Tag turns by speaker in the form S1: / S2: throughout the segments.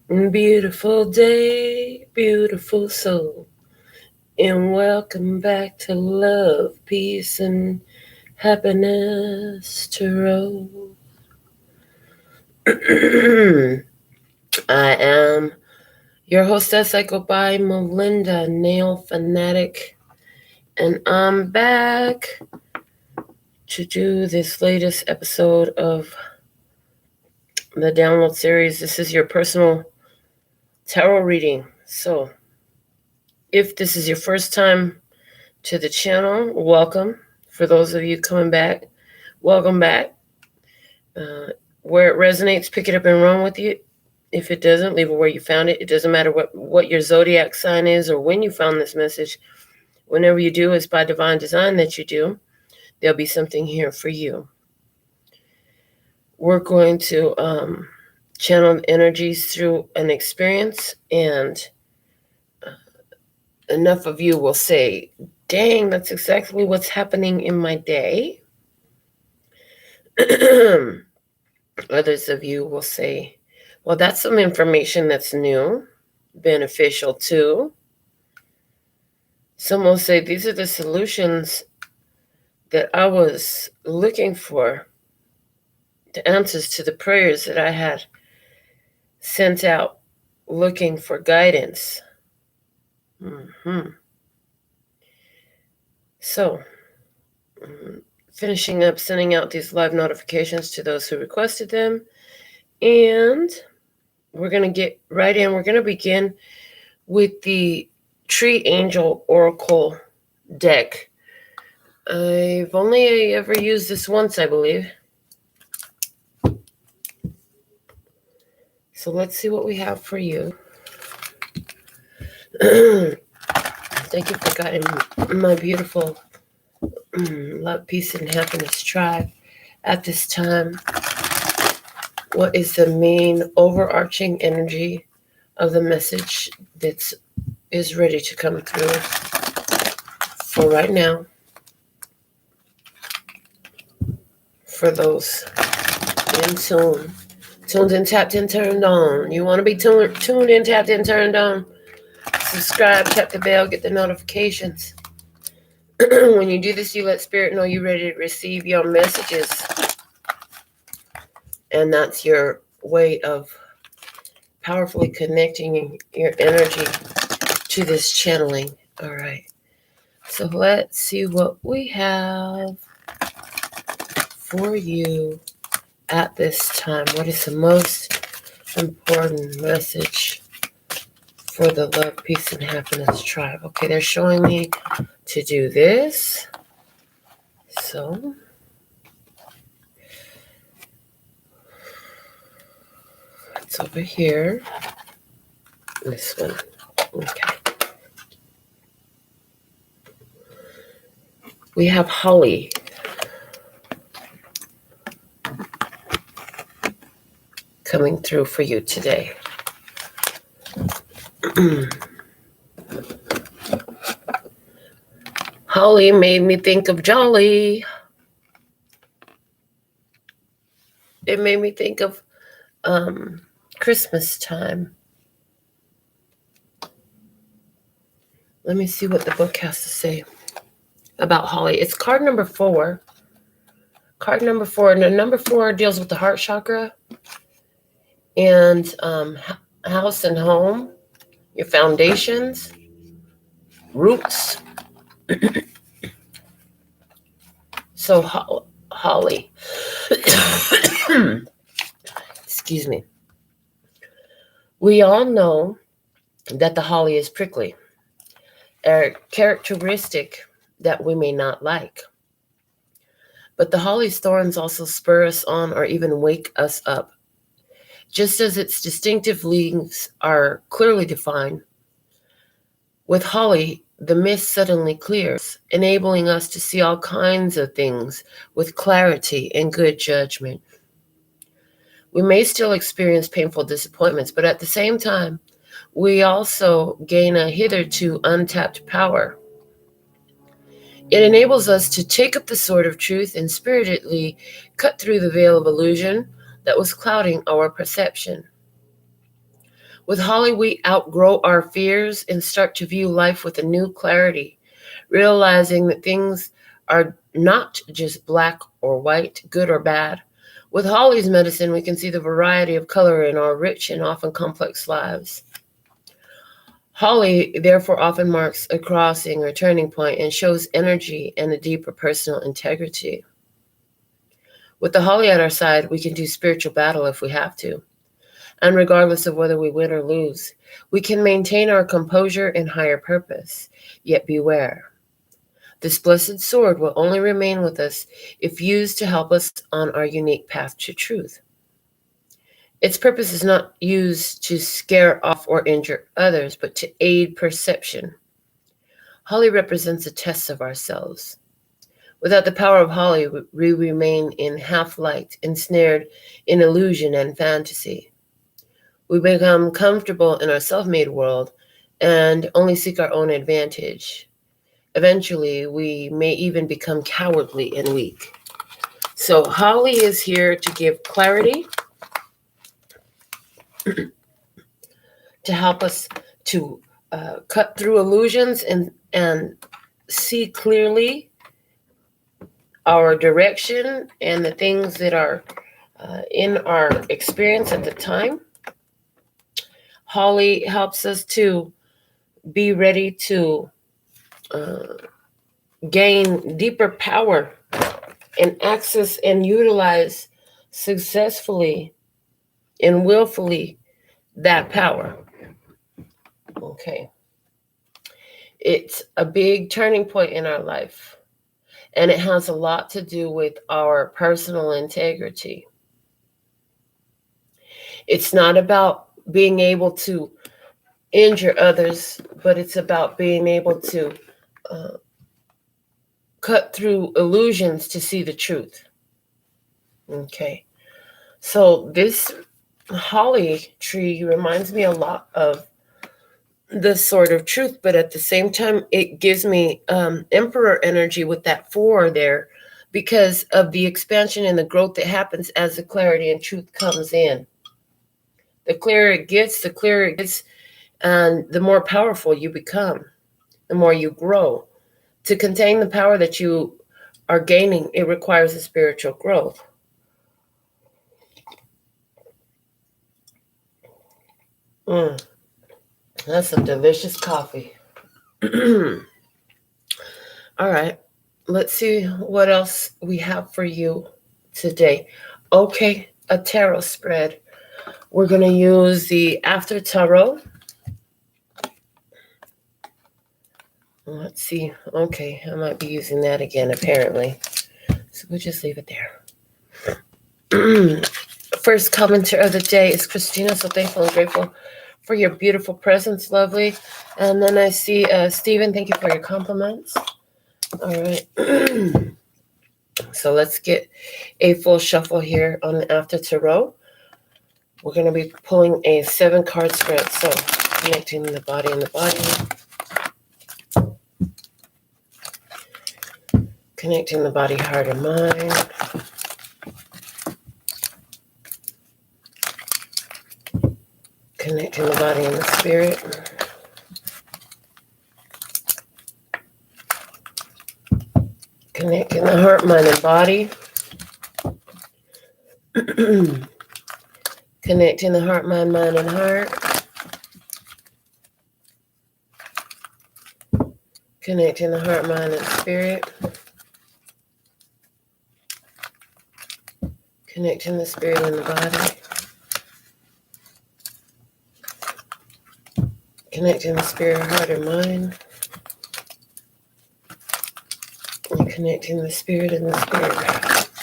S1: Beautiful day, beautiful soul, and welcome back to Love, Peace, and Happiness Tarot. I am your hostess. I go by Melinda, NailFanatic, and I'm back to do this latest episode of the download series. This is your personal tarot reading. So, if this is your first time to the channel, welcome. For those of you coming back, welcome back. Where it resonates, pick it up and run with you. If it doesn't, leave it where you found it. It doesn't matter what your zodiac sign is or when you found this message. Whenever you do, it's by divine design that you do. There'll be something here for you. We're going to channel energies through an experience, and enough of you will say, dang, that's exactly what's happening in my day. Others of you will say, well, that's some information that's new, beneficial too. Some will say, these are the solutions that I was looking for, the answers to the prayers that I had sent out looking for guidance. So, finishing up sending out these live notifications to those who requested them. And we're going to get right in. We're going to begin with the Tree Angel Oracle deck. I've only ever used this once, I believe. So let's see what we have for you. Thank you for guiding my beautiful love, peace, and happiness tribe at this time. What is the main overarching energy of the message that is ready to come through for right now? For those in tune, tuned in, tapped in, turned on. You want to be tuned in, tapped in, turned on. Subscribe, tap the bell, get the notifications. When you do this, you let Spirit know you're ready to receive your messages. And that's your way of powerfully connecting your energy to this channeling. All right. So let's see what we have for you at this time. What is the most important message for the Love, Peace, and Happiness tribe? Okay, they're showing me to do this. So it's over here. This one. Okay. We have Holly. Coming through for you today. Holly made me think of Jolly. It made me think of Christmas time. Let me see what the book has to say about Holly. It's card number 4. Card number 4. And the number 4 deals with the heart chakra and house and home, your foundations, roots. So Holly, excuse me. We all know that the holly is prickly, a characteristic that we may not like. But the holly's thorns also spur us on or even wake us up. Just as its distinctive leaves are clearly defined, with holly, the mist suddenly clears, enabling us to see all kinds of things with clarity and good judgment. We may still experience painful disappointments, but at the same time, we also gain a hitherto untapped power. It enables us to take up the sword of truth and spiritedly cut through the veil of illusion that was clouding our perception. With holly, we outgrow our fears and start to view life with a new clarity, realizing that things are not just black or white, good or bad. With holly's medicine, we can see the variety of color in our rich and often complex lives. Holly, therefore, often marks a crossing or turning point and shows energy and a deeper personal integrity. With the holly at our side, we can do spiritual battle if we have to. And regardless of whether we win or lose, we can maintain our composure and higher purpose. Yet beware. This blessed sword will only remain with us if used to help us on our unique path to truth. Its purpose is not used to scare off or injure others, but to aid perception. Holly represents a test of ourselves. Without the power of holly, we remain in half-light, ensnared in illusion and fantasy. We become comfortable in our self-made world and only seek our own advantage. Eventually, we may even become cowardly and weak. So holly is here to give clarity, to help us to cut through illusions and see clearly our direction and the things that are in our experience at the time. Holly helps us to be ready to gain deeper power and access and utilize successfully and willfully that power. Okay. It's a big turning point in our life, and it has a lot to do with our personal integrity. It's not about being able to injure others, but it's about being able to cut through illusions to see the truth. Okay. So this holly tree reminds me a lot of the sword of truth, but at the same time, it gives me emperor energy with that 4 there because of the expansion and the growth that happens as the clarity and truth comes in. The clearer it gets, and the more powerful you become, the more you grow. To contain the power that you are gaining, it requires a spiritual growth. That's some delicious coffee. All right, let's see what else we have for you today. Okay, a tarot spread. We're going to use the After Tarot. Let's see. Okay, I might be using that again, apparently. So we'll just leave it there. First commenter of the day is Christina. So thankful and grateful for your beautiful presence, lovely. And then I see Stephen. Thank you for your compliments. All right. So let's get a full shuffle here on the After Tarot. We're going to be pulling a 7-card spread. So connecting the body and the body. Connecting the body, heart, and mind. Connecting the body and the spirit. Connecting the heart, mind, and body. Connecting the heart, mind, and heart. Connecting the heart, mind, and spirit. Connecting the spirit and the body. Connecting the spirit, heart, and mind. And connecting the spirit and the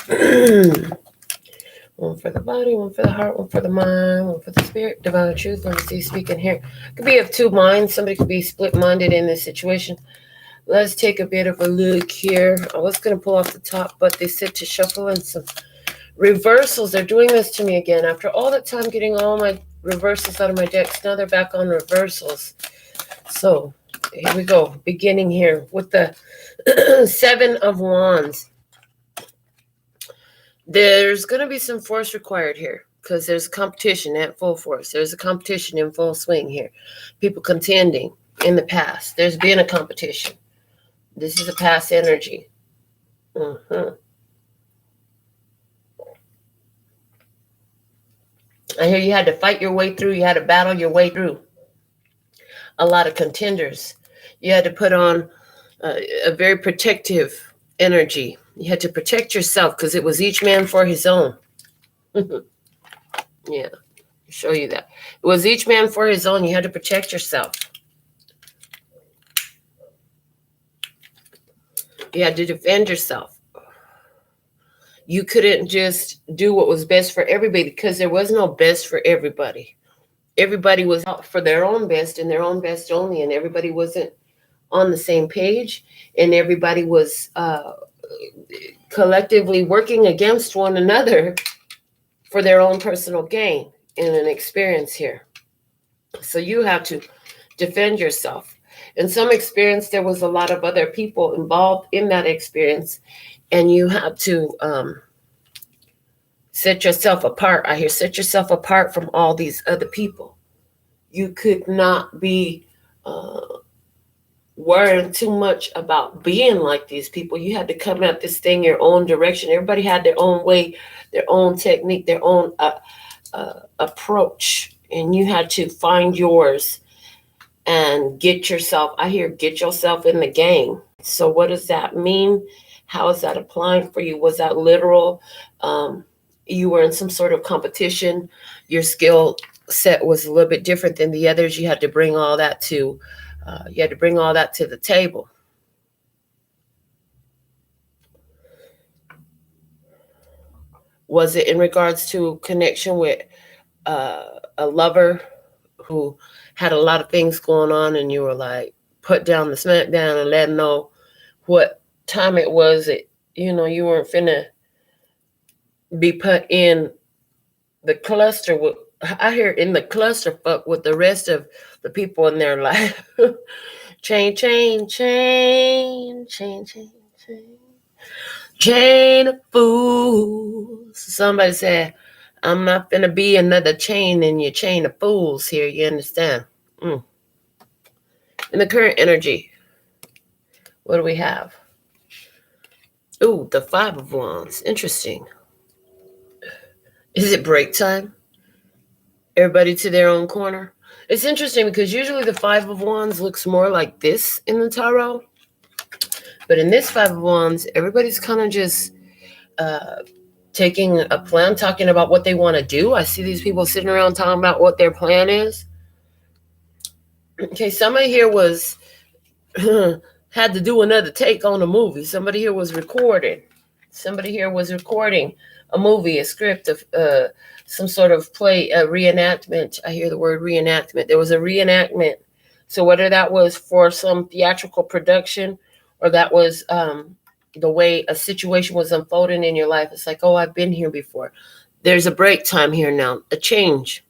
S1: spirit. One for the body, one for the heart, one for the mind, one for the spirit. Divine truth. Let me see, speaking here. Could be of 2 minds. Somebody could be split-minded in this situation. Let's take a bit of a look here. I was going to pull off the top, but they said to shuffle in some reversals. They're doing this to me again. After all that time getting all my reversals out of my decks, now they're back on reversals. So here we go. Beginning here with the 7 of Wands. There's going to be some force required here because there's a competition at full force. There's a competition in full swing here. People contending in the past. There's been a competition. This is a past energy. I hear you had to fight your way through. You had to battle your way through a lot of contenders. You had to put on a very protective energy. You had to protect yourself because it was each man for his own. Yeah, I'll show you that. It was each man for his own. You had to protect yourself. You had to defend yourself. You couldn't just do what was best for everybody because there was no best for everybody. Everybody was out for their own best and their own best only, and everybody wasn't on the same page, and everybody was collectively working against one another for their own personal gain in an experience here. So you have to defend yourself. In some experience, there was a lot of other people involved in that experience, and you have to set yourself apart. I hear set yourself apart from all these other people. You could not be worrying too much about being like these people. You had to come at this thing your own direction. Everybody had their own way, their own technique, their own approach, and you had to find yours and get yourself, I hear, get yourself in the game. So what does that mean? How is that applying for you? Was that literal? You were in some sort of competition. Your skill set was a little bit different than the others. You had to bring all that to the table. Was it in regards to connection with a lover who had a lot of things going on, and you were like, put down the smack down and let them know what time it was that, you weren't finna be put in the cluster with, I hear, in the clusterfuck with the rest of the people in their life. Chain of fools. Somebody said, I'm not finna be another chain in your chain of fools here. You understand? In the current energy, what do we have? Ooh, the Five of Wands. Interesting. Is it break time? Everybody to their own corner? It's interesting because usually the Five of Wands looks more like this in the tarot. But in this Five of Wands, everybody's kind of just taking a plan, talking about what they want to do. I see these people sitting around talking about what their plan is. Okay, somebody here was had to do another take on a movie. Somebody here was recording. Somebody here was recording a movie, a script of some sort of play, a reenactment. I hear the word reenactment. There was a reenactment. So whether that was for some theatrical production or that was the way a situation was unfolding in your life, it's like, oh, I've been here before. There's a break time here now, a change.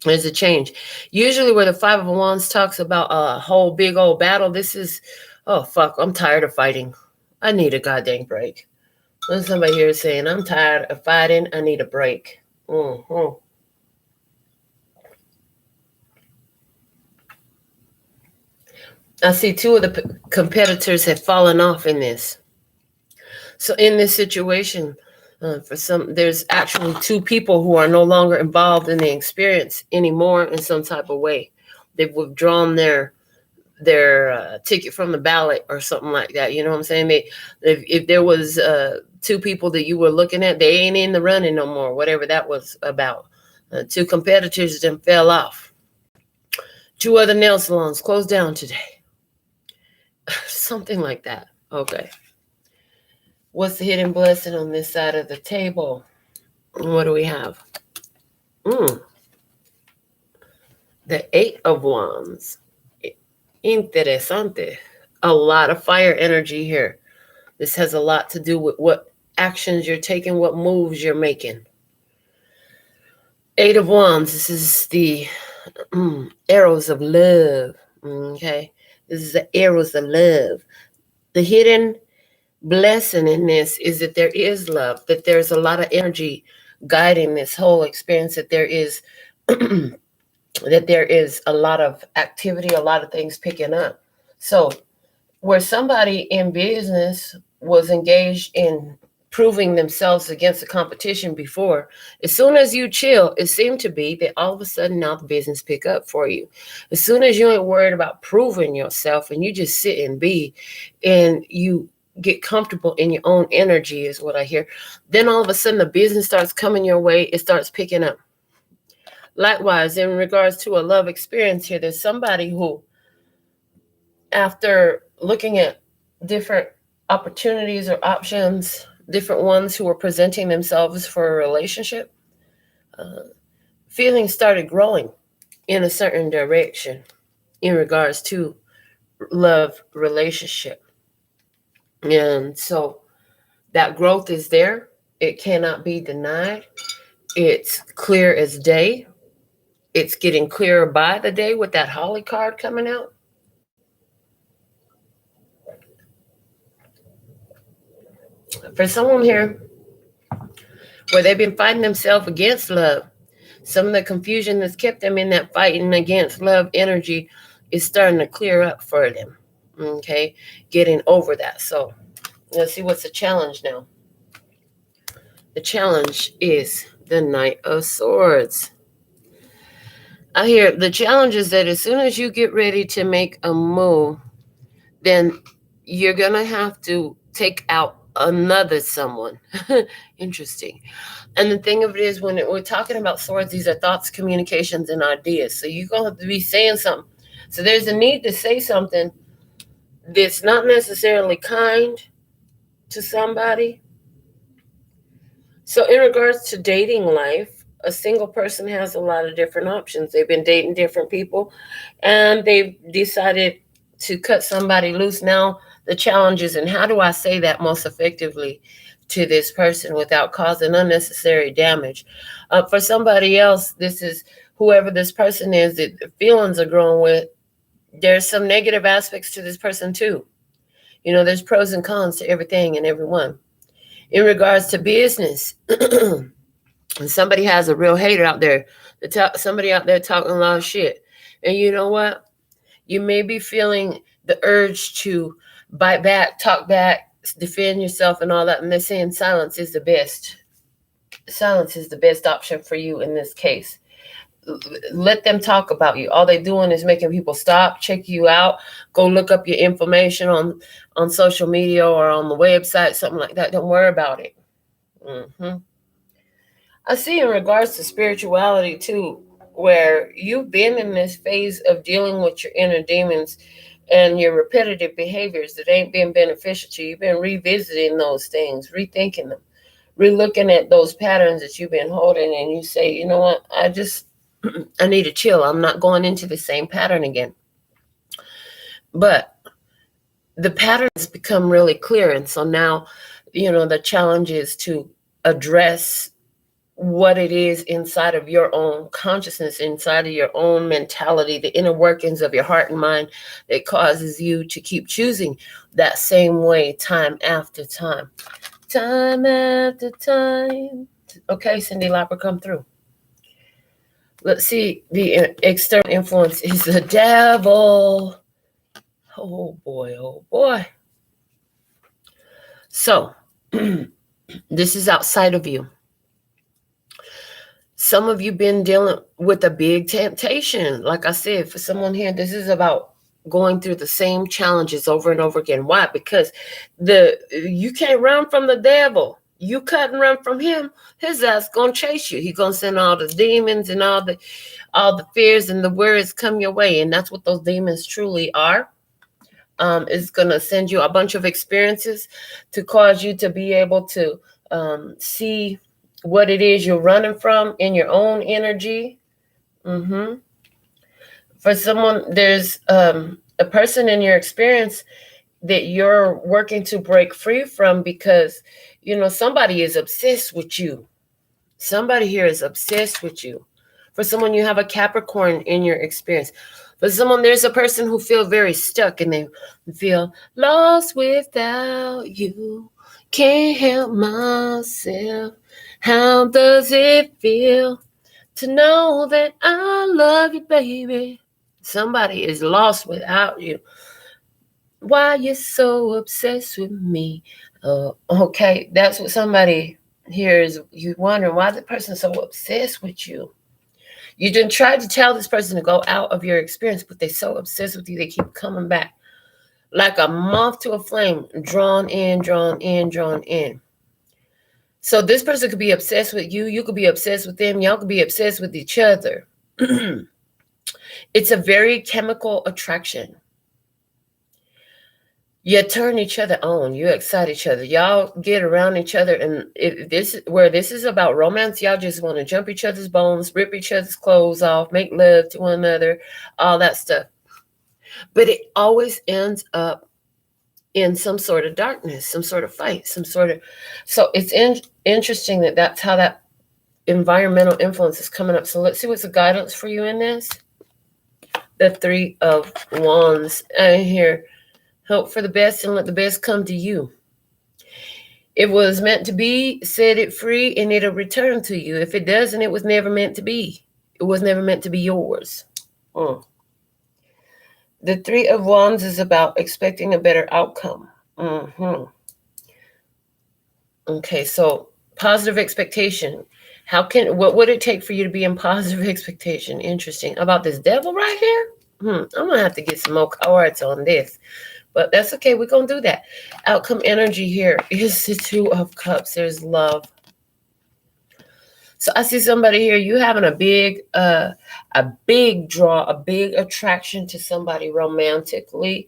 S1: There's a change. Usually where the Five of Wands talks about a whole big old battle, this is, oh, fuck, I'm tired of fighting. I need a goddamn break. When somebody here is saying, I'm tired of fighting, I need a break. I see two of the competitors have fallen off in this. So in this situation, for some, there's actually two people who are no longer involved in the experience anymore in some type of way. They've withdrawn their ticket from the ballot or something like that. You know what I'm saying? If there was two people that you were looking at, they ain't in the running no more, whatever that was about. Two competitors then fell off. Two other nail salons closed down today. Something like that. Okay. What's the hidden blessing on this side of the table? What do we have? The Eight of Wands. Interesante. A lot of fire energy here. This has a lot to do with what actions you're taking, what moves you're making. Eight of Wands. This is the arrows of love. Okay. This is the arrows of love. The hidden blessing in this is that there is love, that there's a lot of energy guiding this whole experience, that there is that there is a lot of activity, a lot of things picking up. So where somebody in business was engaged in proving themselves against the competition before, as soon as you chill, it seemed to be that all of a sudden now the business pick up for you. As soon as you ain't worried about proving yourself and you just sit and be, and you get comfortable in your own energy, is what I hear, then all of a sudden the business starts coming your way. It starts picking up. Likewise, in regards to a love experience here, there's somebody who, after looking at different opportunities or options, different ones who were presenting themselves for a relationship, feelings started growing in a certain direction in regards to love relationship. And so that growth is there. It cannot be denied. It's clear as day. It's getting clearer by the day with that Holly card coming out. For someone here where they've been fighting themselves against love, some of the confusion that's kept them in that fighting against love energy is starting to clear up for them. Okay, getting over that. So let's see what's the challenge now. The challenge is the Knight of Swords. I hear the challenge is that as soon as you get ready to make a move, then you're going to have to take out another someone. Interesting. And the thing of it is, when we're talking about swords, these are thoughts, communications, and ideas. So you're going to have to be saying something. So there's a need to say something that's not necessarily kind to somebody. So in regards to dating life, a single person has a lot of different options. They've been dating different people, and they've decided to cut somebody loose. Now the challenge is, and how do I say that most effectively to this person without causing unnecessary damage? For somebody else, this is whoever this person is that the feelings are growing with. There's some negative aspects to this person too. You know, there's pros and cons to everything and everyone. In regards to business, and somebody has a real hater out there, somebody out there talking a lot of shit. And you know what? You may be feeling the urge to bite back, talk back, defend yourself and all that. And they're saying silence is the best. Silence is the best option for you in this case. Let them talk about you. All they're doing is making people stop, check you out, go look up your information on social media or on the website, something like that. Don't worry about it. I see in regards to spirituality too, where you've been in this phase of dealing with your inner demons and your repetitive behaviors that ain't been beneficial to you. You've been revisiting those things, rethinking them, relooking at those patterns that you've been holding, and you say, you know what, I need to chill. I'm not going into the same pattern again. But the patterns become really clear. And so now, you know, the challenge is to address what it is inside of your own consciousness, inside of your own mentality, the inner workings of your heart and mind that causes you to keep choosing that same way time after time. Time after time. Okay, Cindy Lauper, come through. Let's see. The external influence is the devil. Oh boy, oh boy. So, this is outside of you. Some of you been dealing with a big temptation. Like I said, for someone here, this is about going through the same challenges over and over again. Why? Because you can't run from the devil. You couldn't run from him. His ass gonna chase you. He's gonna send all the demons and all the fears and the worries come your way. And that's what those demons truly are. It's gonna send you a bunch of experiences to cause you to be able to see what it is you're running from in your own energy. For someone, there's a person in your experience that you're working to break free from because, you know, somebody is obsessed with you. Somebody here is obsessed with you. For someone, you have a Capricorn in your experience. For someone, there's a person who feels very stuck and they feel lost without you. Can't help myself. How does it feel to know that I love you, baby? Somebody is lost without you. Why you so obsessed with me? Okay, that's what somebody here is. You wondering why the person's so obsessed with you. You didn't try to tell this person to go out of your experience, but they're so obsessed with you, they keep coming back like a moth to a flame, drawn in, drawn in, drawn in. So this person could be obsessed with you. You could be obsessed with them. Y'all could be obsessed with each other. It's a very chemical attraction. You turn each other on. You excite each other. Y'all get around each other. And this is about romance, y'all just want to jump each other's bones, rip each other's clothes off, make love to one another, all that stuff. But it always ends up in some sort of darkness, some sort of fight, some sort of... So it's interesting that that's how that environmental influence is coming up. So let's see what's the guidance for you in this. The Three of Wands. I hear hope for the best and let the best come to you. It was meant to be, set it free, and it'll return to you. If it doesn't, it was never meant to be. It was never meant to be yours. The Three of Wands is about expecting a better outcome. Okay, so positive expectation. What would it take for you to be in positive expectation? Interesting. About this devil right here? I'm going to have to get some more cards on this. But that's okay. We're going to do that. Outcome energy here is the Two of Cups. There's love. So I see somebody here. You having a big draw, a big attraction to somebody romantically.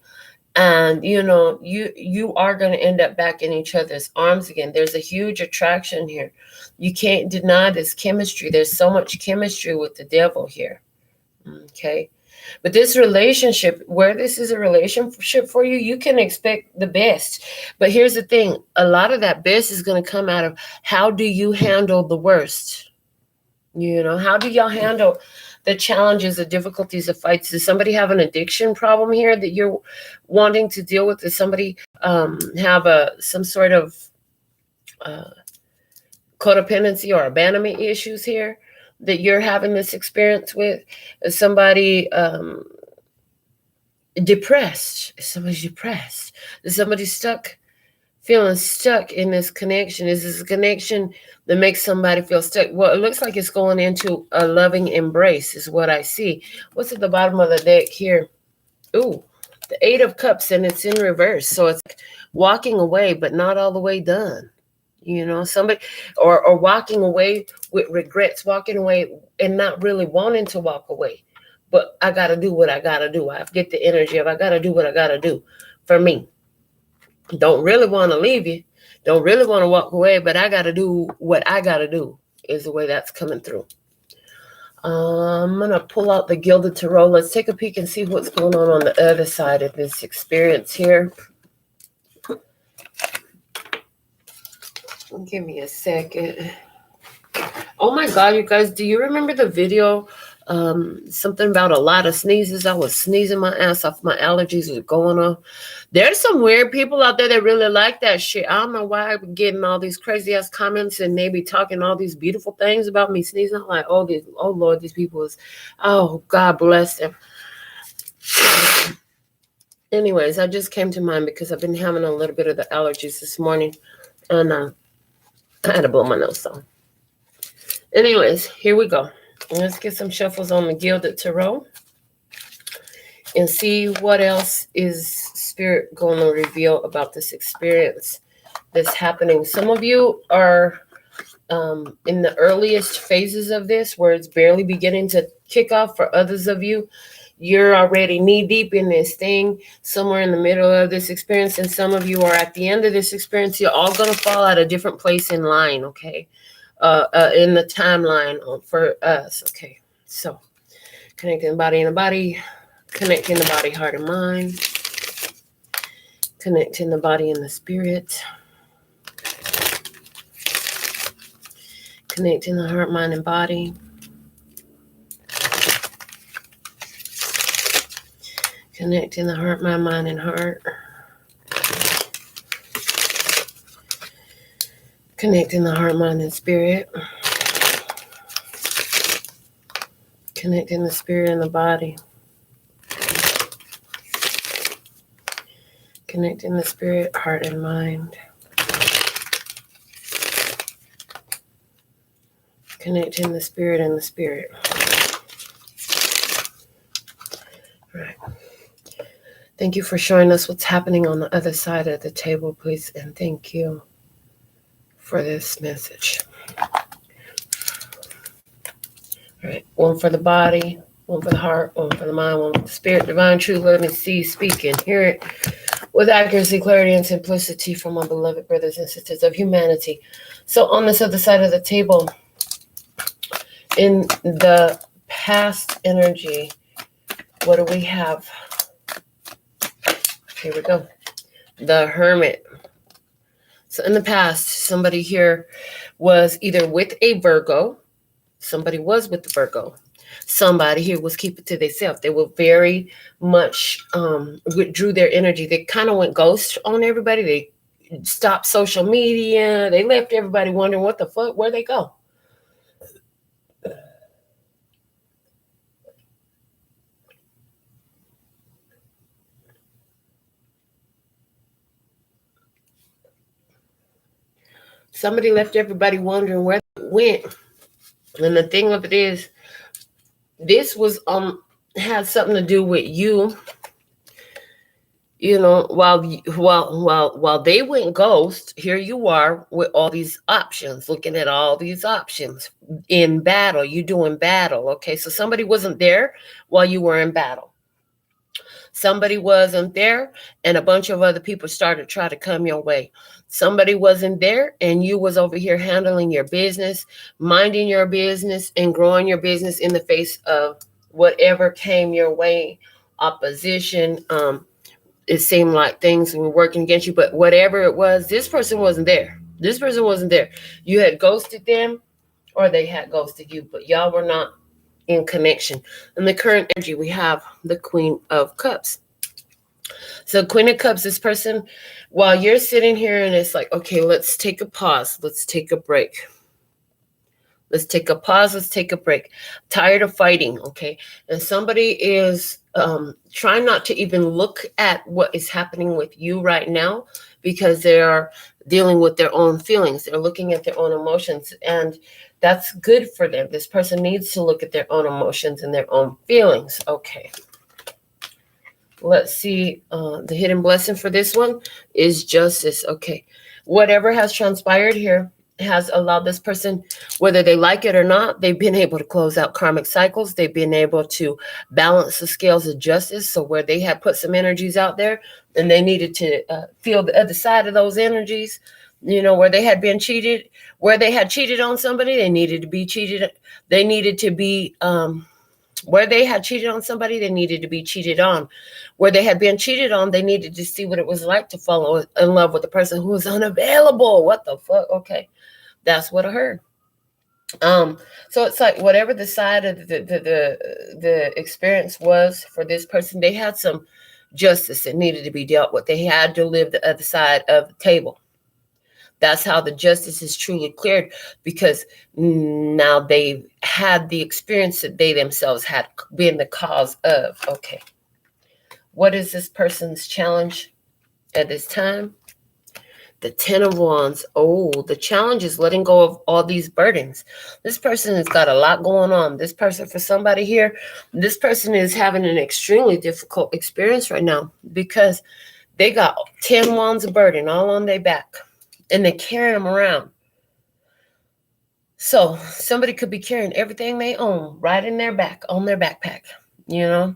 S1: And, you are going to end up back in each other's arms again. There's a huge attraction here. You can't deny this chemistry. There's so much chemistry with the devil here. Okay. But this relationship, where this is a relationship for you, you can expect the best. But here's the thing. A lot of that best is going to come out of how do you handle the worst? How do y'all handle the challenges, the difficulties, the fights? Does somebody have an addiction problem here that you're wanting to deal with? Does somebody have some sort of codependency or abandonment issues here that you're having this experience with? Is somebody depressed? Is somebody depressed? Is somebody feeling stuck in this connection? Is this a connection that makes somebody feel stuck? Well, it looks like it's going into a loving embrace is what I see. What's at the bottom of the deck here? Ooh, the Eight of Cups, and it's in reverse. So it's walking away, but not all the way done. Somebody or walking away with regrets, walking away and not really wanting to walk away. But I got to do what I got to do. I get the energy of I got to do what I got to do for me. Don't really want to leave you. Don't really want to walk away, but I got to do what I got to do is the way that's coming through. I'm going to pull out the Gilded Tarot. Let's take a peek and see what's going on the other side of this experience here. Give me a second. Oh my God, you guys, do you remember the video? Something about a lot of sneezes. I was sneezing my ass off. My allergies were going off. There's some weird people out there that really like that shit. I don't know why I'm getting all these crazy ass comments and they be talking all these beautiful things about me sneezing. I'm like, oh Lord, these people oh, God bless them. Anyways, I just came to mind because I've been having a little bit of the allergies this morning. And I had to blow my nose, so. Anyways, here we go. Let's get some shuffles on the Gilded Tarot and see what else is Spirit going to reveal about this experience that's happening. Some of you are in the earliest phases of this, where it's barely beginning to kick off. For others of you, you're already knee deep in this thing, somewhere in the middle of this experience. And some of you are at the end of this experience. You're all going to fall at a different place in line, okay? In the timeline for us, okay? So connecting the body and the body, connecting the body, heart, and mind, connecting the body and the spirit, connecting the heart, mind, and body. Connecting the heart, mind, and heart. Connecting the heart, mind, and spirit. Connecting the spirit and the body. Connecting the spirit, heart, and mind. Connecting the spirit and the spirit. All right. Thank you for showing us what's happening on the other side of the table, please. And thank you for this message. All right. One for the body, one for the heart, one for the mind, one for the spirit. Divine truth, let me see, speak, and hear it with accuracy, clarity, and simplicity from my beloved brothers and sisters of humanity. So on this other side of the table, in the past energy, what do we have? Here we go. The Hermit. So in the past, somebody here was either with a Virgo. Somebody was with the Virgo. Somebody here was keeping to themselves. They were very much withdrew their energy. They kind of went ghost on everybody. They stopped social media. They left everybody wondering what the fuck, where'd they go? Somebody left everybody wondering where they went. And the thing of it is, this was had something to do with you. You know, while they went ghost, here you are with all these options, looking at all these options in battle. You doing battle, okay? So somebody wasn't there while you were in battle. Somebody wasn't there, and a bunch of other people started to try to come your way. Somebody wasn't there, and you was over here handling your business, minding your business, and growing your business in the face of whatever came your way, opposition. It seemed like things were working against you, but whatever it was, this person wasn't there. This person wasn't there. You had ghosted them, or they had ghosted you, but y'all were not in connection. In the current energy, we have the Queen of Cups. So Queen of Cups, this person, while you're sitting here and it's like, okay, let's take a pause. Let's take a break. Let's take a pause. Let's take a break. Tired of fighting, okay? And somebody is trying not to even look at what is happening with you right now because they are dealing with their own feelings. They're looking at their own emotions, and that's good for them. This person needs to look at their own emotions and their own feelings. Okay. Let's see. The hidden blessing for this one is justice. Okay. Whatever has transpired here has allowed this person, whether they like it or not, they've been able to close out karmic cycles. They've been able to balance the scales of justice. So where they had put some energies out there and they needed to feel the other side of those energies, you know, where they had been cheated, where they had cheated on somebody, they needed to be cheated. They needed to be, where they had cheated on somebody, they needed to be cheated on. Where they had been cheated on, they needed to see what it was like to fall in love with the person who was unavailable. What the fuck? Okay. That's what I heard. So it's like whatever the side of the experience was for this person, they had some justice that needed to be dealt with. They had to live the other side of the table. That's how the justice is truly cleared, because now they've had the experience that they themselves had been the cause of. Okay. What is this person's challenge at this time? The 10 of Wands. Oh, the challenge is letting go of all these burdens. This person has got a lot going on. This person, for somebody here, this person is having an extremely difficult experience right now because they got 10 Wands of burden all on their back and they're carrying them around. So somebody could be carrying everything they own right in their back, on their backpack, you know?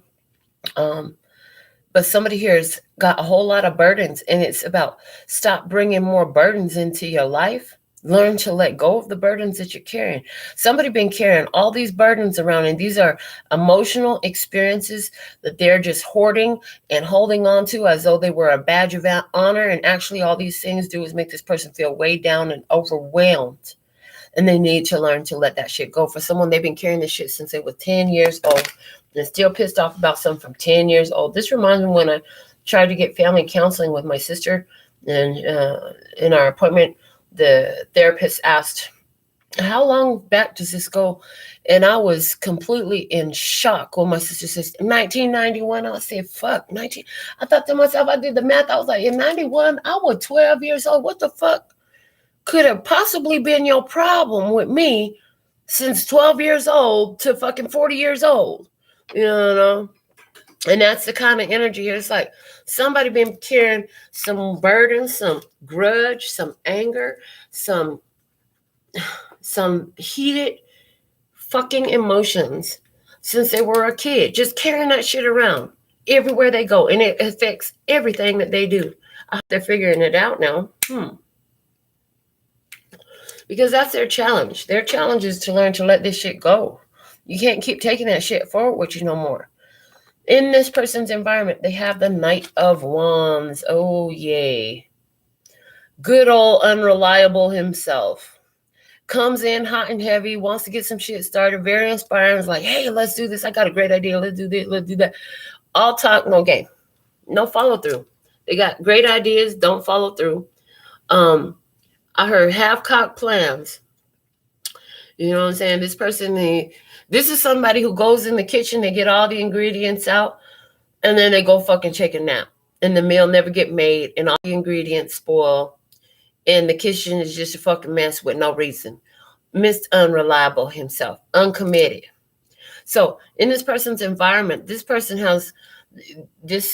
S1: But somebody here has got a whole lot of burdens, and it's about stop bringing more burdens into your life. Learn to let go of the burdens that you're carrying. Somebody been carrying all these burdens around, and these are emotional experiences that they're just hoarding and holding on to as though they were a badge of honor. And actually all these things do is make this person feel weighed down and overwhelmed. And they need to learn to let that shit go. For someone, they've been carrying this shit since they were 10 years old. And still pissed off about something from 10 years old. This reminds me when I tried to get family counseling with my sister. And in our appointment, the therapist asked, how long back does this go? And I was completely in shock when my sister says 1991. I said, fuck, 19. I thought to myself, I did the math. I was like, in 91, I was 12 years old. What the fuck could have possibly been your problem with me since 12 years old to fucking 40 years old? You know? And that's the kind of energy. It's like somebody been carrying some burden, some grudge, some anger, some heated fucking emotions since they were a kid, just carrying that shit around everywhere they go, and it affects everything that they do. I hope they're figuring it out now. Because that's their challenge. Their challenge is to learn to let this shit go. You can't keep taking that shit forward with you no more. In this person's environment, they have the Knight of Wands. Oh, yay. Good old unreliable himself. Comes in hot and heavy, wants to get some shit started, very inspiring. It's like, hey, let's do this. I got a great idea. Let's do this. Let's do that. All talk, no game. No follow through. They got great ideas, don't follow through. I heard half-cocked plans. You know what I'm saying? This person, this is somebody who goes in the kitchen, they get all the ingredients out, and then they go fucking take a nap. And the meal never get made, and all the ingredients spoil. And the kitchen is just a fucking mess with no reason. Mr. Unreliable himself, uncommitted. So in this person's environment, this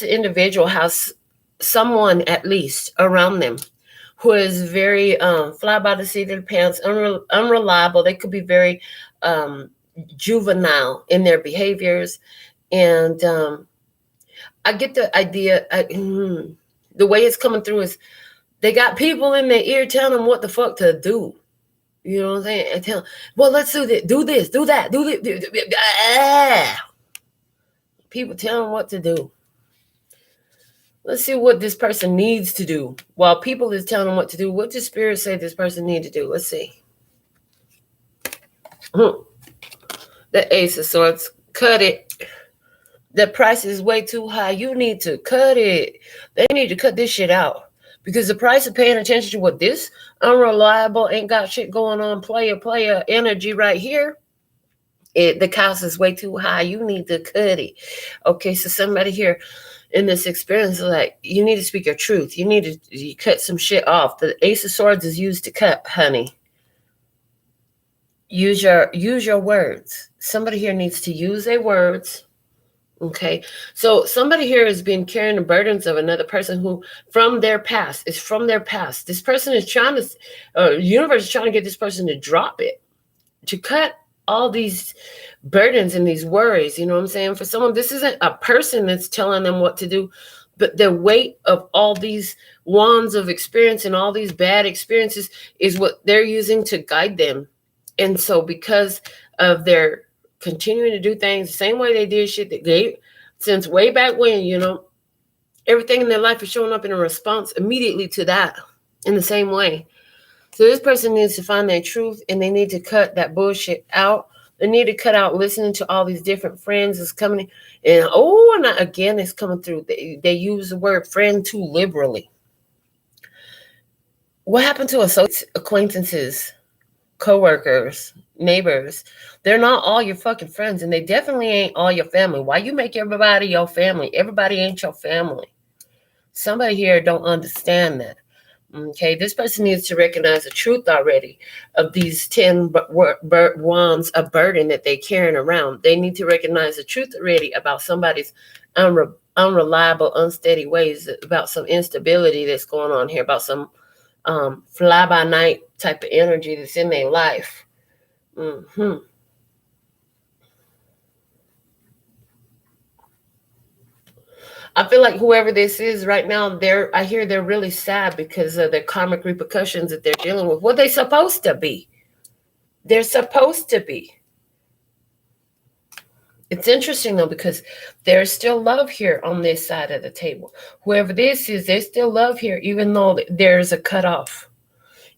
S1: individual has someone at least around them who is very fly by the seat of the pants, unreliable. They could be very juvenile in their behaviors. And I get the idea, the way it's coming through is, they got people in their ear telling them what the fuck to do. You know what I'm saying? And tell them, well, let's do this, do that, do this. People telling them what to do. Let's see what this person needs to do. While people is telling them what to do, what does Spirit say this person needs to do? Let's see. The Ace of Swords. Cut it. The price is way too high. You need to cut it. They need to cut this shit out. Because the price of paying attention to what this unreliable, ain't got shit going on, player energy right here, the cost is way too high. You need to cut it. Okay, so somebody here in this experience is like, you need to speak your truth. You need to cut some shit off. The Ace of Swords is used to cut, honey. Use your words. Somebody here needs to use their words. Okay, so somebody here has been carrying the burdens of another person who, from their past, is from their past. This person is trying to, the universe is trying to get this person to drop it, to cut all these burdens and these worries. You know what I'm saying? For someone, this isn't a person that's telling them what to do, but the weight of all these wands of experience and all these bad experiences is what they're using to guide them. And so because of their continuing to do things the same way they did shit that gave since way back when, you know, everything in their life is showing up in a response immediately to that in the same way. So this person needs to find their truth, and they need to cut that bullshit out. They need to cut out listening to all these different friends that's coming in. And again, it's coming through. They use the word friend too liberally. What happened to associates, acquaintances, co-workers, neighbors? They're not all your fucking friends, and they definitely ain't all your family. Why you make everybody your family? Everybody ain't your family. Somebody here don't understand that. Okay, this person needs to recognize the truth already of these 10 wands of burden that they're carrying around. They need to recognize the truth already about somebody's unreliable, unsteady ways, about some instability that's going on here, about some fly-by-night type of energy that's in their life. I feel like whoever this is right now, I hear they're really sad because of the karmic repercussions that they're dealing with. What they're supposed to be. They're supposed to be. It's interesting, though, because there's still love here on this side of the table. Whoever this is, there's still love here, even though there's a cutoff.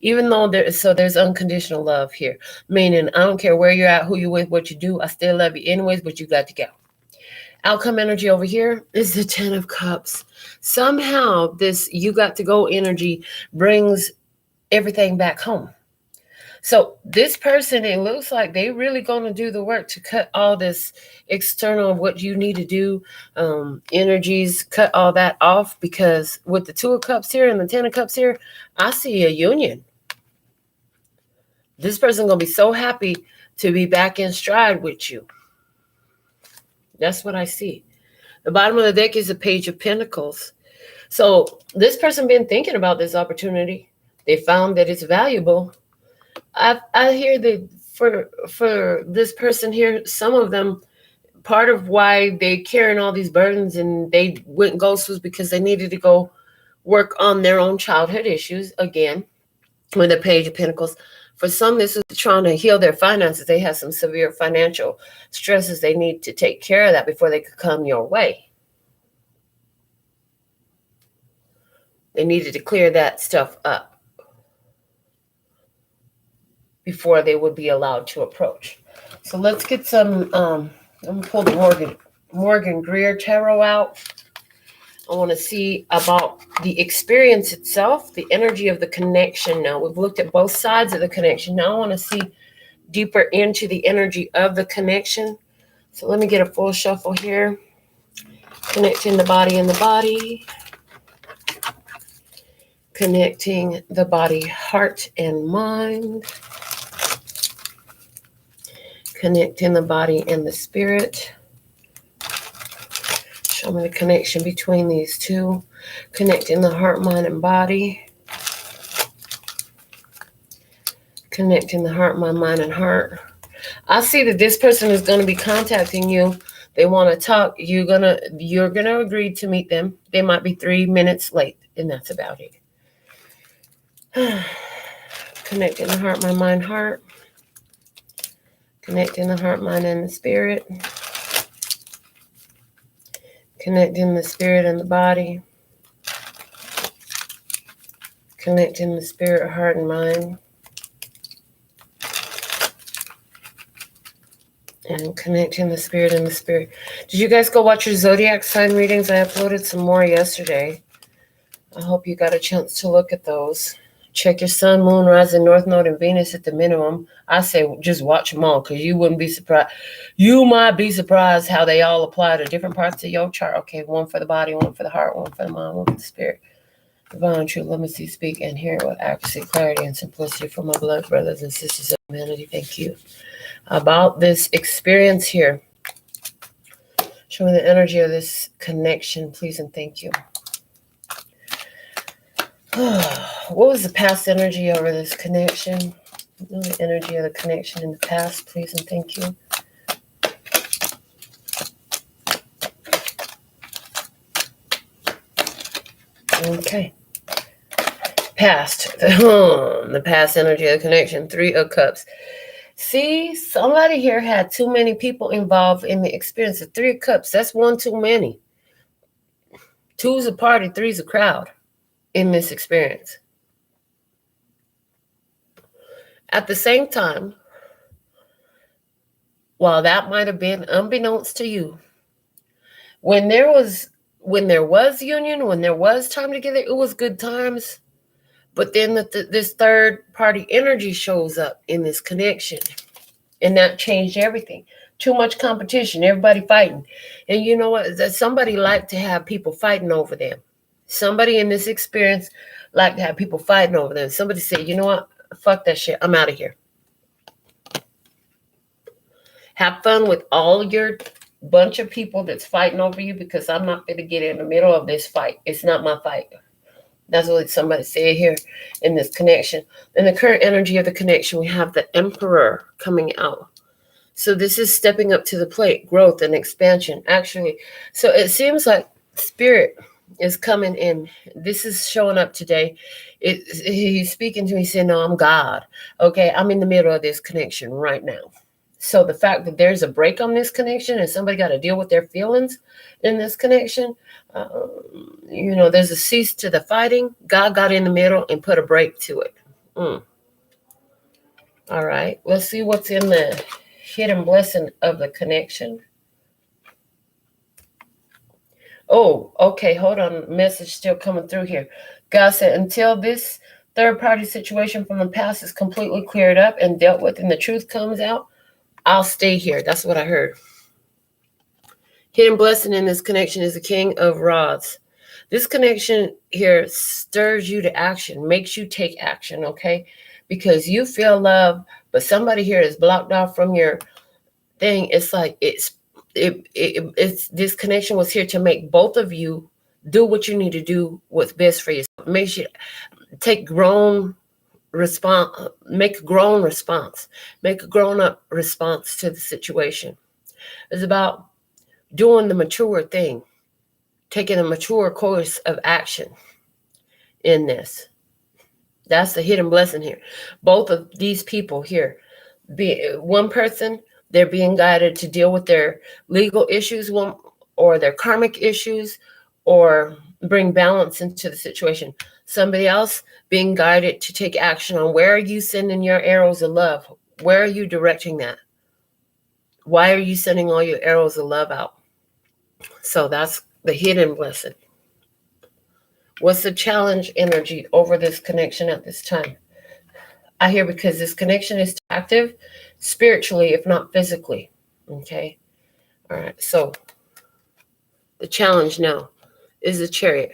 S1: Even though there's unconditional love here, meaning I don't care where you're at, who you're with, what you do, I still love you anyways, but you got to go. Outcome energy over here is the 10 of Cups. Somehow this you got to go energy brings everything back home. So this person, it looks like they really going to do the work to cut all this external, what you need to do, energies, cut all that off, because with the 2 of Cups here and the 10 of Cups here, I see a union. This person going to be so happy to be back in stride with you. That's what I see. The bottom of the deck is the Page of Pentacles. So this person been thinking about this opportunity. They found that it's valuable. I hear that for this person here, some of them, part of why they carrying all these burdens and they went ghost was because they needed to go work on their own childhood issues again with the Page of Pentacles. For some, this is trying to heal their finances. They have some severe financial stresses. They need to take care of that before they could come your way. They needed to clear that stuff up before they would be allowed to approach. So let's get some, I'm going to pull the Morgan Greer Tarot out. I want to see about the experience itself, the energy of the connection. Now, we've looked at both sides of the connection. Now I want to see deeper into the energy of the connection. So let me get a full shuffle here. Connecting the body and the body. Connecting the body, heart, and mind. Connecting the body and the spirit. Show me the connection between these two. Connecting the heart, mind, and body. Connecting the heart, mind, and heart. I see that this person is going to be contacting you. They want to talk. You're gonna agree to meet them. They might be 3 minutes late, and that's about it. Connecting the heart, mind, heart. Connecting the heart, mind, and the spirit. Connecting the spirit and the body. Connecting the spirit, heart, and mind. And connecting the spirit and the spirit. Did you guys go watch your zodiac sign readings? I uploaded some more yesterday. I hope you got a chance to look at those. Check your sun, moon, rising, north node, and Venus at the minimum. I say just watch them all because you wouldn't be surprised. You might be surprised how they all apply to different parts of your chart. Okay, one for the body, one for the heart, one for the mind, one for the spirit. Divine truth, let me see, speak, and hear with accuracy, clarity, and simplicity for my beloved brothers and sisters of humanity. Thank you. About this experience here. Show me the energy of this connection, please, and thank you. What was the past energy over this connection? The energy of the connection in the past, please, and thank you. Okay. Past. The past energy of the connection. 3 of Cups. See, somebody here had too many people involved in the experience. The 3 of Cups, that's one too many. 2's a party, 3's a crowd in this experience. At the same time, while that might have been unbeknownst to you, when there was union, when there was time together, it was good times. But then this third party energy shows up in this connection, and that changed everything. Too much competition, everybody fighting. And you know what? That somebody liked to have people fighting over them. Somebody in this experience liked to have people fighting over them. Somebody said, you know what? Fuck that shit. I'm out of here. Have fun with all your bunch of people that's fighting over you, because I'm not going to get in the middle of this fight. It's not my fight. That's what somebody said here in this connection. In the current energy of the connection, we have the Emperor coming out. So this is stepping up to the plate, growth and expansion, actually. So it seems like Spirit is coming in. This is showing up today. He's speaking to me, saying, no, I'm God. Okay, I'm in the middle of this connection right now. So the fact that there's a break on this connection and somebody got to deal with their feelings in this connection, there's a cease to the fighting. God got in the middle and put a break to it. Mm. All right. Let's see what's in the hidden blessing of the connection. Oh, okay. Hold on. Message still coming through here. God said, until this third party situation from the past is completely cleared up and dealt with and the truth comes out, I'll stay here. That's what I heard. Hidden blessing in this connection is the King of Rods. This connection here stirs you to action, makes you take action, okay? Because you feel love, but somebody here is blocked off from your thing. It's like it's this connection was here to make both of you do what you need to do, what's best for yourself. Make you take grown response, make a grown response, make a grown up response to the situation. It's about doing the mature thing, taking a mature course of action in this. That's the hidden blessing here. Both of these people here, one person, they're being guided to deal with their legal issues, or their karmic issues, or bring balance into the situation. Somebody else being guided to take action on where are you sending your arrows of love? Where are you directing that? Why are you sending all your arrows of love out? So that's the hidden blessing. What's the challenge energy over this connection at this time? I hear because this connection is active spiritually, if not physically. Okay. All right. So the challenge now is the Chariot.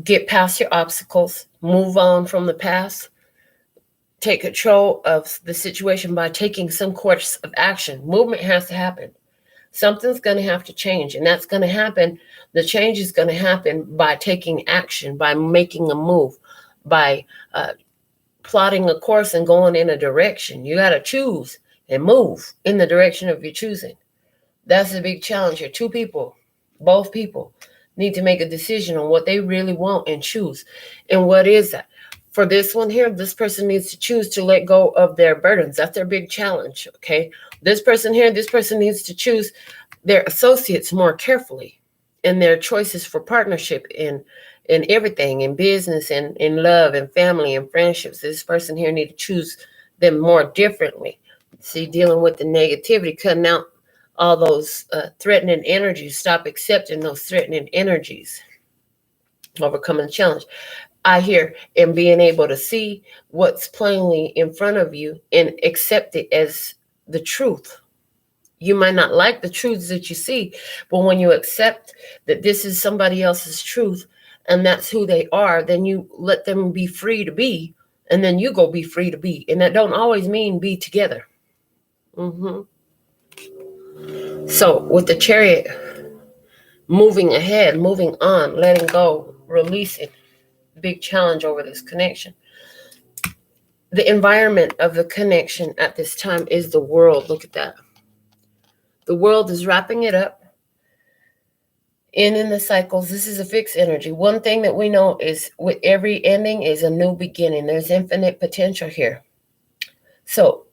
S1: Get past your obstacles, move on from the past, take control of the situation by taking some course of action. Movement has to happen. Something's going to have to change, and that's going to happen. The change is going to happen by taking action, by making a move, by plotting a course and going in a direction. You got to choose and move in the direction of your choosing. That's a big challenge here. Two people, both people, need to make a decision on what they really want and choose. And what is that? For this one here, this person needs to choose to let go of their burdens. That's their big challenge, okay? This person here, this person needs to choose their associates more carefully in their choices for partnership in everything, in business and in love and family and friendships. This person here needs to choose them more differently. See, dealing with the negativity, cutting out all those threatening energies, stop accepting those threatening energies, overcoming the challenge. I hear, and being able to see what's plainly in front of you and accept it as the truth. You might not like the truths that you see, but when you accept that this is somebody else's truth and that's who they are, then you let them be free to be, and then you go be free to be. And that don't always mean be together. So with the Chariot, moving ahead, moving on, letting go, releasing. Big challenge over this connection. The environment of the connection at this time is the world. Look at that. The world is wrapping it up. In the cycles, this is a fixed energy. One thing that we know is with every ending is a new beginning. There's infinite potential here. So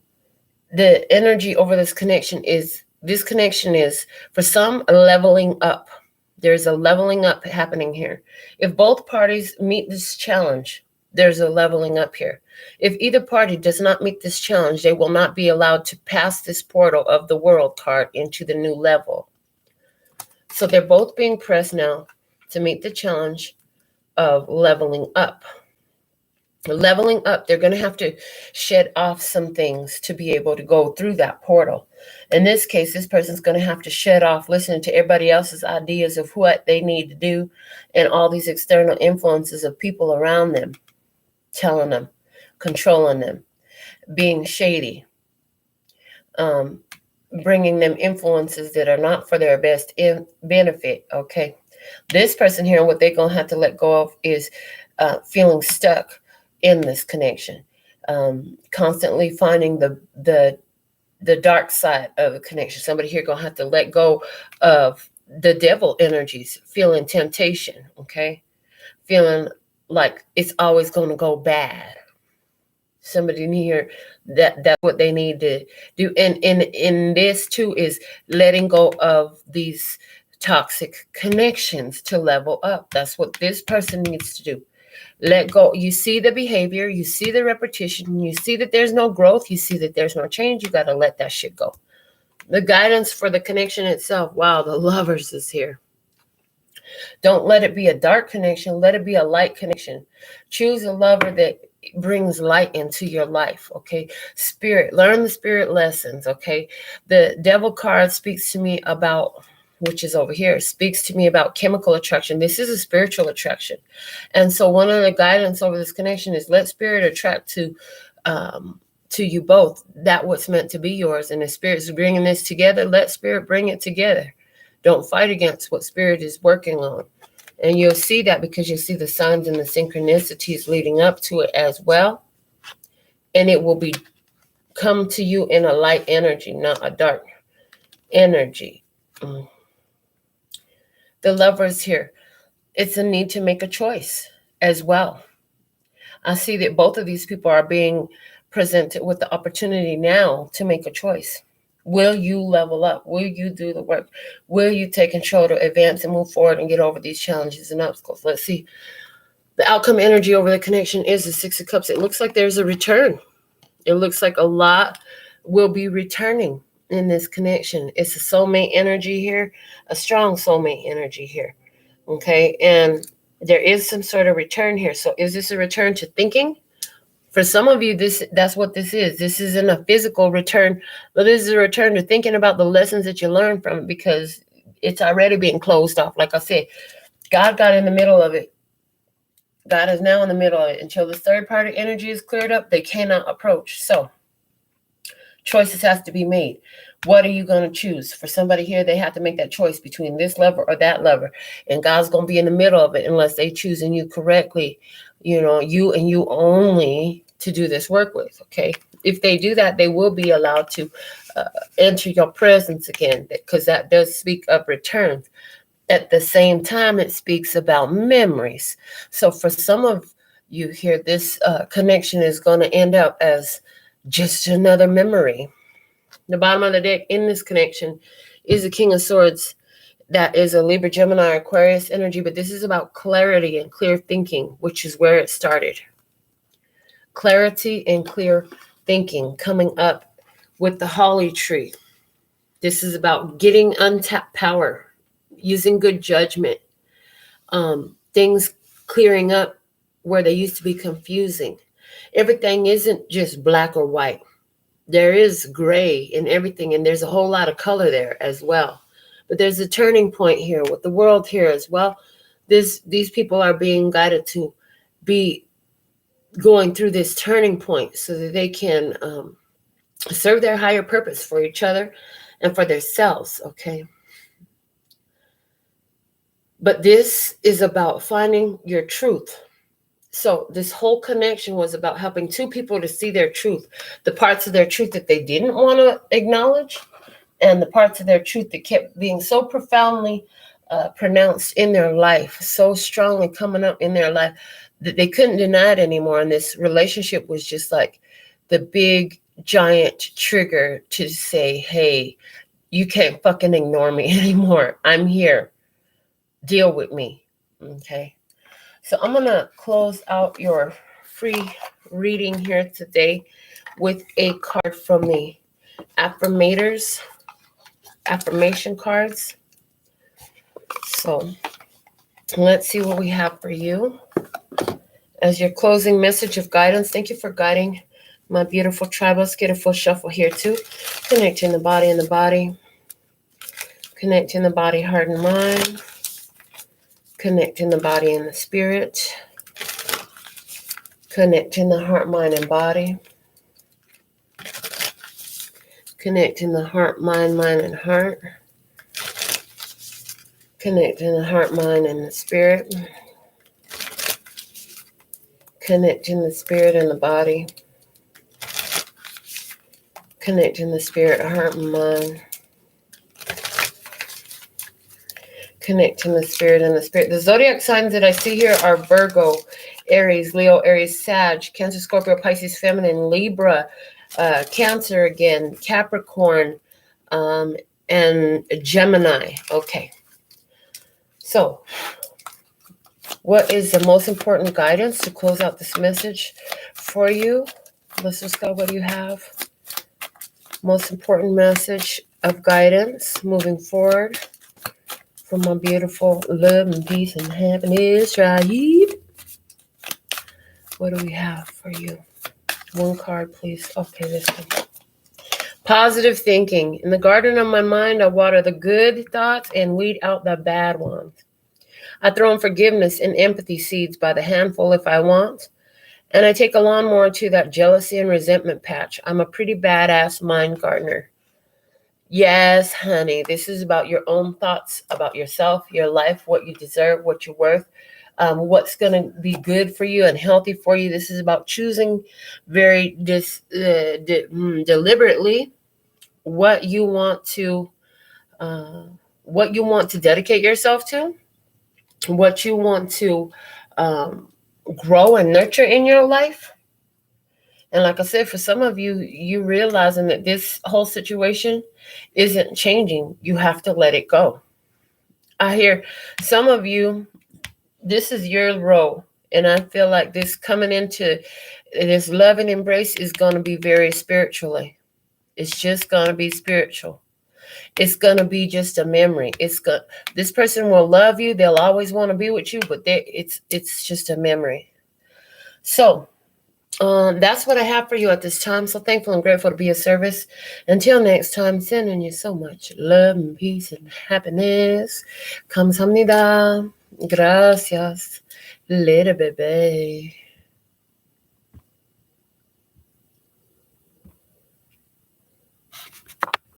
S1: the energy over this connection is for some a leveling up. There's a leveling up happening here. If both parties meet this challenge, there's a leveling up here. If either party does not meet this challenge, they will not be allowed to pass this portal of the world card into the new level. So they're both being pressed now to meet the challenge of leveling up. Leveling up, they're going to have to shed off some things to be able to go through that portal. In this case, this person's going to have to shed off listening to everybody else's ideas of what they need to do and all these external influences of people around them, telling them, controlling them, being shady, bringing them influences that are not for their best benefit, okay? This person here, what they're going to have to let go of is feeling stuck in this connection, constantly finding the dark side of the connection. Somebody here gonna have to let go of the devil energies, feeling temptation, okay? Feeling like it's always gonna go bad. Somebody near that's what they need to do. And in this too is letting go of these toxic connections to level up. That's what this person needs to do. Let go. You see the behavior, you see the repetition, you see that there's no growth, you see that there's no change. You got to let that shit go. The guidance for the connection itself. Wow, the Lovers is here. Don't let it be a dark connection. Let it be a light connection. Choose a lover that brings light into your life. Okay. Spirit, learn the spirit lessons. Okay. The Devil card speaks to me about, which is over here, speaks to me about chemical attraction. This is a spiritual attraction. And so one of the guidance over this connection is let spirit attract to you both that what's meant to be yours. And the spirit's bringing this together. Let spirit bring it together. Don't fight against what spirit is working on. And you'll see that because you'll see the signs and the synchronicities leading up to it as well. And it will come to you in a light energy, not a dark energy. The Lovers here. It's a need to make a choice as well. I see that both of these people are being presented with the opportunity now to make a choice. Will you level up? Will you do the work? Will you take control to advance and move forward and get over these challenges and obstacles? Let's see. The outcome energy over the connection is the Six of Cups. It looks like there's a return. It looks like a lot will be returning in this connection. It's a soulmate energy here, a strong soulmate energy here. Okay. And there is some sort of return here. So is this a return to thinking? For some of you, that's what this is. This isn't a physical return, but this is a return to thinking about the lessons that you learned from it because it's already being closed off. Like I said, God got in the middle of it. God is now in the middle of it. Until the third party energy is cleared up, they cannot approach. So choices have to be made. What are you going to choose? For somebody here, they have to make that choice between this lover or that lover. And God's going to be in the middle of it unless they choosing you correctly. You know, you and you only to do this work with, okay? If they do that, they will be allowed to enter your presence again because that does speak of returns. At the same time, it speaks about memories. So for some of you here, this connection is going to end up as just another memory. The bottom of the deck in this connection is the King of Swords. That is a Libra, Gemini, Aquarius energy, but this is about clarity and clear thinking, which is where it started. Clarity and clear thinking coming up with the holly tree. This is about getting untapped power, using good judgment, things clearing up where they used to be confusing. Everything isn't just black or white. There is gray in everything, and there's a whole lot of color there as well. But there's a turning point here with the world here as well. These people are being guided to be going through this turning point so that they can serve their higher purpose for each other and for themselves, okay? But this is about finding your truth. So this whole connection was about helping two people to see their truth, the parts of their truth that they didn't want to acknowledge, and the parts of their truth that kept being so profoundly pronounced in their life, so strongly coming up in their life that they couldn't deny it anymore. And this relationship was just like the big, giant trigger to say, hey, you can't fucking ignore me anymore. I'm here. Deal with me. Okay. So I'm going to close out your free reading here today with a card from the affirmation cards. So let's see what we have for you. As your closing message of guidance, thank you for guiding my beautiful tribe. Let's get a full shuffle here too. Connecting the body and the body. Connecting the body, heart, and mind. Connecting the body and the spirit. Connecting the heart, mind, and body. Connecting the heart, mind, and heart. Connecting the heart, mind, and the spirit. Connecting the spirit and the body. Connecting the spirit, heart, and mind. Connecting the spirit and the spirit. The zodiac signs that I see here are Virgo, Aries, Leo, Aries, Sag, Cancer, Scorpio, Pisces, Feminine, Libra, Cancer again, Capricorn, and Gemini. Okay. So What is the most important guidance to close out this message for you? Let's just go. What do you have? Most important message of guidance moving forward from my beautiful love and peace and happiness tribe. What do we have for you? One card, please. Okay, this one. Positive thinking. In the garden of my mind, I water the good thoughts and weed out the bad ones. I throw in forgiveness and empathy seeds by the handful if I want. And I take a lawnmower to that jealousy and resentment patch. I'm a pretty badass mind gardener. Yes, honey, this is about your own thoughts, about yourself, your life, what you deserve, what you're worth, what's going to be good for you and healthy for you. This is about choosing very deliberately what you want to dedicate yourself to, what you want to grow and nurture in your life. And like I said, for some of you, you realizing that this whole situation isn't changing. You have to let it go. I hear some of you, this is your role. And I feel like this coming into this love and embrace is going to be very spiritually. It's just going to be spiritual. It's going to be just a memory. This person will love you. They'll always want to be with you, but it's just a memory. So that's what I have for you at this time. So thankful and grateful to be of service. Until next time, sending you so much love and peace and happiness. Kamsahamnida. Gracias. Later, baby.